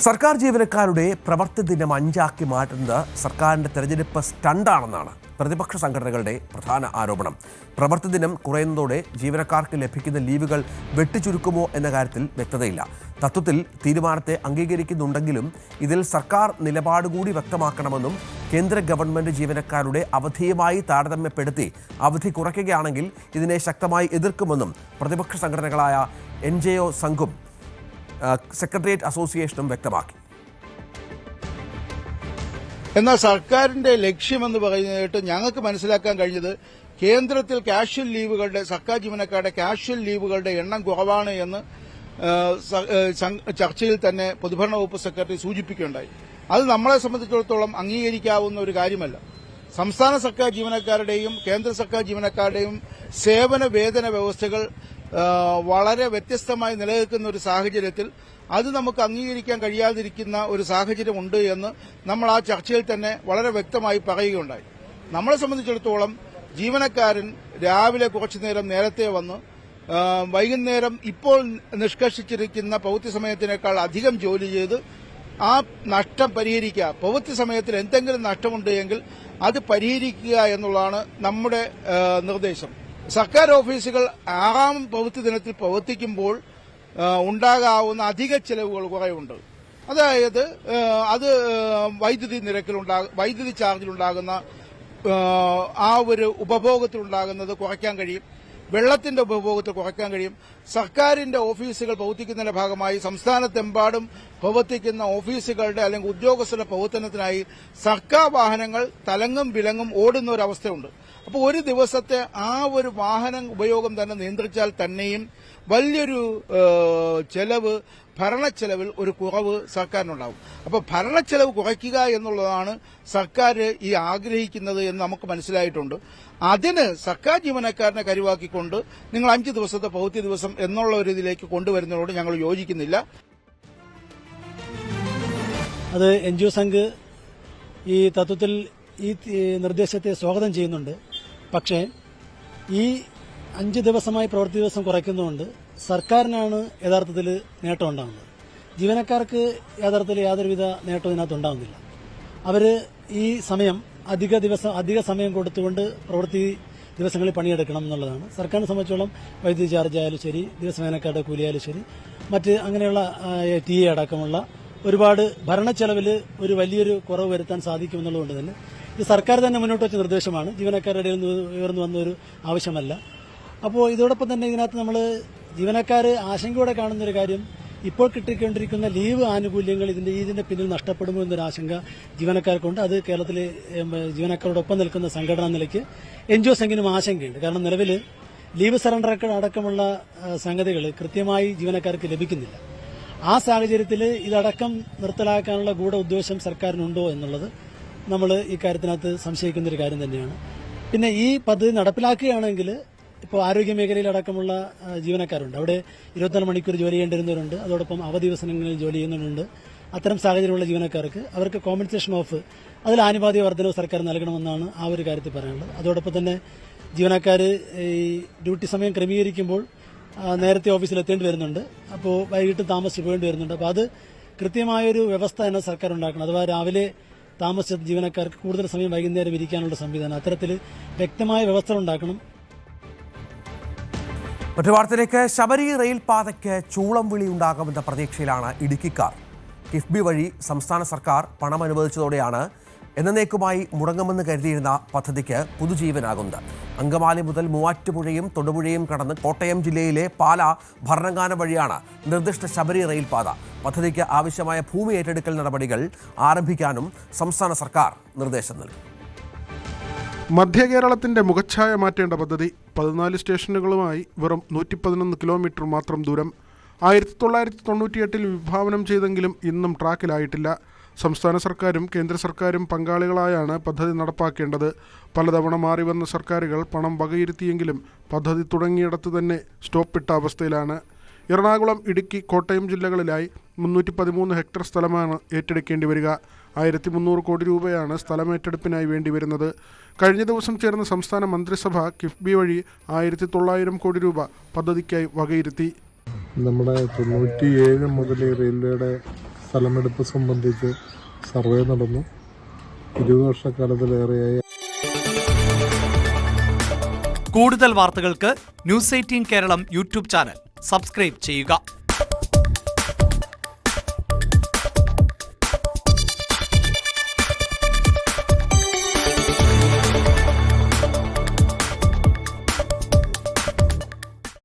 സർക്കാർ ജീവനക്കാരുടെ പ്രവൃത്തി ദിനം 5 ആക്കി മാറ്റുന്നത് സർക്കാരിന്റെ തെരഞ്ഞെടുപ്പ് സ്റ്റണ്ടാണെന്നാണ് പ്രതിപക്ഷ സംഘടനകളുടെ പ്രധാന ആരോപണം. പ്രവൃത്തി ദിനം കുറയുന്നതോടെ ജീവനക്കാർക്ക് ലഭിക്കുന്ന ലീവുകൾ വെട്ടിച്ചുരുക്കുമോ എന്ന കാര്യത്തിൽ വ്യക്തതയില്ല. തത്വത്തിൽ തീരുമാനത്തെ അംഗീകരിക്കുന്നുണ്ടെങ്കിലും ഇതിൽ സർക്കാർ നിലപാട് കൂടി വ്യക്തമാക്കണമെന്നും കേന്ദ്ര ഗവൺമെന്റ് ജീവനക്കാരുടെ അവധിയുമായി താരതമ്യപ്പെടുത്തി അവധി കുറയ്ക്കുകയാണെങ്കിൽ ഇതിനെ ശക്തമായി എതിർക്കുമെന്നും പ്രതിപക്ഷ സംഘടനകളായ NGO സംഘും സെക്രട്ടേറിയറ്റ് അസോസിയേഷനും വ്യക്തമാക്കി. എന്നാൽ സർക്കാരിന്റെ ലക്ഷ്യമെന്ന് പറയുന്നതായിട്ട് ഞങ്ങൾക്ക് മനസ്സിലാക്കാൻ കഴിഞ്ഞത് കേന്ദ്രത്തിൽ കാഷ്വൽ ലീവുകളുടെ സർക്കാർ ജീവനക്കാരുടെ കാഷ്വൽ ലീവുകളുടെ എണ്ണം കുറവാണ് എന്ന് ചർച്ചയിൽ തന്നെ പൊതുഭരണ വകുപ്പ് സെക്രട്ടറി സൂചിപ്പിക്കുകയുണ്ടായി. അത് നമ്മളെ സംബന്ധിച്ചിടത്തോളം അംഗീകരിക്കാവുന്ന ഒരു കാര്യമല്ല. സംസ്ഥാന സർക്കാർ ജീവനക്കാരുടെയും കേന്ദ്ര സർക്കാർ ജീവനക്കാരുടെയും സേവന വേതന വ്യവസ്ഥകൾ വളരെ വ്യത്യസ്തമായി നിലനിൽക്കുന്ന ഒരു സാഹചര്യത്തിൽ അത് നമുക്ക് അംഗീകരിക്കാൻ കഴിയാതിരിക്കുന്ന ഒരു സാഹചര്യമുണ്ട് എന്ന് നമ്മൾ ആ ചർച്ചയിൽ തന്നെ വളരെ വ്യക്തമായി പറയുകയുണ്ടായി. നമ്മളെ സംബന്ധിച്ചിടത്തോളം ജീവനക്കാരൻ രാവിലെ കുറച്ചുനേരം നേരത്തെ വന്ന് വൈകുന്നേരം ഇപ്പോൾ നിഷ്കർഷിച്ചിരിക്കുന്ന പ്രവൃത്തി സമയത്തിനേക്കാൾ അധികം ജോലി ചെയ്ത് ആ നഷ്ടം പരിഹരിക്കുക, പ്രവൃത്തി സമയത്തിൽ എന്തെങ്കിലും നഷ്ടമുണ്ട് എങ്കിൽ അത് പരിഹരിക്കുക എന്നുള്ളതാണ് നമ്മുടെ നിർദ്ദേശം. സർക്കാർ ഓഫീസുകൾ 6ാം പ്രവൃത്തി ദിനത്തിൽ പ്രവർത്തിക്കുമ്പോൾ ഉണ്ടാകാവുന്ന അധിക ചെലവുകൾ കുറേയുണ്ട്. അതായത് അത് വൈദ്യുതി ചാർജിലുണ്ടാകുന്ന ആ ഒരു ഉപഭോഗത്തിലുണ്ടാകുന്നത് കുറയ്ക്കാൻ കഴിയും, വെള്ളത്തിന്റെ ഉപഭോഗത്തിൽ കുറയ്ക്കാൻ കഴിയും. സർക്കാരിന്റെ ഓഫീസുകൾ പ്രവർത്തിക്കുന്നതിന്റെ ഭാഗമായി സംസ്ഥാനത്തെമ്പാടും പ്രവർത്തിക്കുന്ന ഓഫീസുകളുടെ അല്ലെങ്കിൽ ഉദ്യോഗസ്ഥരുടെ പ്രവർത്തനത്തിനായി സർക്കാർ വാഹനങ്ങൾ തലങ്ങും വിലങ്ങും ഓടുന്ന ഒരു അവസ്ഥയുണ്ട്. അപ്പോൾ ഒരു ദിവസത്തെ ആ ഒരു വാഹന ഉപയോഗം തന്നെ നിയന്ത്രിച്ചാൽ തന്നെയും വലിയൊരു ചെലവ്, ഭരണച്ചെലവിൽ ഒരു കുറവ് സർക്കാരിനുണ്ടാവും. അപ്പോൾ ഭരണച്ചെലവ് കുറയ്ക്കുക എന്നുള്ളതാണ് സർക്കാർ ഈ ആഗ്രഹിക്കുന്നത് എന്ന് നമുക്ക് മനസ്സിലായിട്ടുണ്ട്. അതിന് സർക്കാർ ജീവനക്കാരനെ കരുവാക്കിക്കൊണ്ട് നിങ്ങൾ 5 ദിവസത്തെ പ്രവൃത്തി ദിവസം എന്നുള്ള ഒരു ഇതിലേക്ക് കൊണ്ടുവരുന്നതിനോട് ഞങ്ങൾ യോജിക്കുന്നില്ല. അത് NGO സംഘ് ഈ തത്വത്തിൽ ഈ നിർദ്ദേശത്തെ സ്വാഗതം ചെയ്യുന്നുണ്ട്. പക്ഷേ ഈ 5 ദിവസമായി പ്രവൃത്തി ദിവസം കുറയ്ക്കുന്നതുകൊണ്ട് സർക്കാരിനാണ് യഥാർത്ഥത്തിൽ നേട്ടം ഉണ്ടാകുന്നത്. ജീവനക്കാർക്ക് യഥാർത്ഥത്തിൽ യാതൊരുവിധ നേട്ടവും ഇതിനകത്ത് ഉണ്ടാകുന്നില്ല. അവർ ഈ സമയം അധിക സമയം കൊടുത്തുകൊണ്ട് പ്രവൃത്തി ദിവസങ്ങളിൽ പണിയെടുക്കണം എന്നുള്ളതാണ്. സർക്കാരിനെ സംബന്ധിച്ചോളം വൈദ്യുതി ചാർജ് ആയാലും ശരി, ദിവസവേനക്കാരുടെ കൂലിയായാലും ശരി, മറ്റ് അങ്ങനെയുള്ള TA അടക്കമുള്ള ഒരുപാട് ഭരണച്ചെലവിൽ ഒരു വലിയൊരു കുറവ് വരുത്താൻ സാധിക്കുമെന്നുള്ളതുകൊണ്ട് തന്നെ ഇത് സർക്കാർ തന്നെ മുന്നോട്ട് വെച്ച നിർദ്ദേശമാണ്, ജീവനക്കാരുടെ ഇടയിൽ നിന്ന് ഉയർന്നു വന്ന ഒരു ആവശ്യമല്ല. അപ്പോൾ ഇതോടൊപ്പം തന്നെ ഇതിനകത്ത് നമ്മൾ ജീവനക്കാർ ആശങ്കയോടെ കാണുന്നൊരു കാര്യം, ഇപ്പോൾ കിട്ടിക്കൊണ്ടിരിക്കുന്ന ലീവ് ആനുകൂല്യങ്ങൾ ഇതിന്റെ പിന്നിൽ നഷ്ടപ്പെടുമോ എന്നൊരു ആശങ്ക ജീവനക്കാർക്കുണ്ട്. അത് കേരളത്തിലെ ജീവനക്കാരോടൊപ്പം നിൽക്കുന്ന സംഘടനാ നിലയ്ക്ക് NGO സംഘിനും ആശങ്കയുണ്ട്. കാരണം നിലവിൽ ലീവ് സറണ്ടർ അടക്കമുള്ള സംഗതികൾ കൃത്യമായി ജീവനക്കാർക്ക് ലഭിക്കുന്നില്ല. ആ സാഹചര്യത്തിൽ ഇതടക്കം നിർത്തലാക്കാനുള്ള ഗൂഢ ഉദ്ദേശം സർക്കാരിനുണ്ടോ എന്നുള്ളത് നമ്മൾ ഈ കാര്യത്തിനകത്ത് സംശയിക്കുന്നൊരു കാര്യം തന്നെയാണ്. പിന്നെ ഈ പദ്ധതി നടപ്പിലാക്കുകയാണെങ്കിൽ ഇപ്പോൾ ആരോഗ്യ മേഖലയിലടക്കമുള്ള ജീവനക്കാരുണ്ട്, അവിടെ 24 മണിക്കൂർ ജോലി ചെയ്യേണ്ടിരുന്നവരുണ്ട്, അതോടൊപ്പം അവധി ദിവസങ്ങളിൽ ജോലി ചെയ്യുന്നവരുണ്ട്. അത്തരം സാഹചര്യമുള്ള ജീവനക്കാർക്ക് അവർക്ക് കോമ്പൻസേഷൻ ഓഫ് അതിൽ ആനുപാതിക വർധനവ് സർക്കാർ നൽകണമെന്നാണ് ആ ഒരു കാര്യത്തിൽ പറയാനുള്ളത്. അതോടൊപ്പം തന്നെ ജീവനക്കാർ ഈ ഡ്യൂട്ടി സമയം ക്രമീകരിക്കുമ്പോൾ നേരത്തെ ഓഫീസിൽ എത്തേണ്ടി വരുന്നുണ്ട്, അപ്പോൾ വൈകിട്ട് താമസിച്ച് പോകേണ്ടി വരുന്നുണ്ട്. അപ്പോൾ അത് കൃത്യമായൊരു വ്യവസ്ഥ തന്നെ സർക്കാർ ഉണ്ടാക്കണം. അഥവാ രാവിലെ താമസിച്ച ജീവനക്കാർക്ക് കൂടുതൽ സമയം വൈകുന്നേരം ഇരിക്കാനുള്ള സംവിധാനം, അത്തരത്തിൽ വ്യക്തമായ വ്യവസ്ഥ ഉണ്ടാക്കണം. മറ്റു വാർത്തയിലേക്ക്. ശബരി റെയിൽപാതയ്ക്ക് ചൂളം വിളി ഉണ്ടാകുമെന്ന പ്രതീക്ഷയിലാണ് ഇടുക്കിക്കാർ. കിഫ്ബി വഴി സംസ്ഥാന സർക്കാർ പണം അനുവദിച്ചതോടെയാണ് എന്നേക്കുമായി മുടങ്ങുമെന്ന് കരുതിയിരുന്ന പദ്ധതിക്ക് പുതുജീവനാകുന്നത്. അങ്കമാലി മുതൽ മൂവാറ്റുപുഴയും തൊടുപുഴയും കടന്ന് കോട്ടയം ജില്ലയിലെ പാല ഭരണങ്ങാനം വഴിയാണ് നിർദ്ദിഷ്ട ശബരി റെയിൽപാത. പദ്ധതിക്ക് ആവശ്യമായ ഭൂമി ഏറ്റെടുക്കൽ നടപടികൾ ആരംഭിക്കാനും സംസ്ഥാന സർക്കാർ നിർദ്ദേശം നൽകി. മധ്യ കേരളത്തിന്റെ മുഖച്ഛായ മാറ്റേണ്ട പദ്ധതി 14 സ്റ്റേഷനുകളുമായി വെറും 111 കിലോമീറ്റർ മാത്രം ദൂരം. 1998 വിഭാവനം ചെയ്തെങ്കിലും ഇന്നും ട്രാക്കിലായിട്ടില്ല. സംസ്ഥാന സർക്കാരും കേന്ദ്ര സർക്കാരും പങ്കാളികളായാണ് പദ്ധതി നടപ്പാക്കേണ്ടത്. പലതവണ മാറി വന്ന സർക്കാരുകൾ പണം വകയിരുത്തിയെങ്കിലും പദ്ധതി തുടങ്ങിയിടത്ത് തന്നെ സ്റ്റോപ്പിട്ട അവസ്ഥയിലാണ്. എറണാകുളം, ഇടുക്കി, കോട്ടയം ജില്ലകളിലായി 313 ഹെക്ടർ സ്ഥലമാണ് ഏറ്റെടുക്കേണ്ടി വരിക. 1300 കോടി രൂപയാണ് സ്ഥലമേറ്റെടുപ്പിനായി വേണ്ടിവരുന്നത്. കഴിഞ്ഞ ദിവസം ചേർന്ന സംസ്ഥാന മന്ത്രിസഭ കിഫ്ബി വഴി 1900 കോടി രൂപ പദ്ധതിക്കായി വകയിരുത്തി. നമ്മുടെ 97 മുതൽ റെയിൽവേയുടെ സ്ഥലമെടുപ്പ് സംബന്ധിച്ച് സർവേ നടന്നു. 20 വർഷക്കാലത്തിലേറെയായി. കൂടുതൽ വാർത്തകൾക്ക് news 18 Keralam YouTube channel subscribe ചെയ്യുക.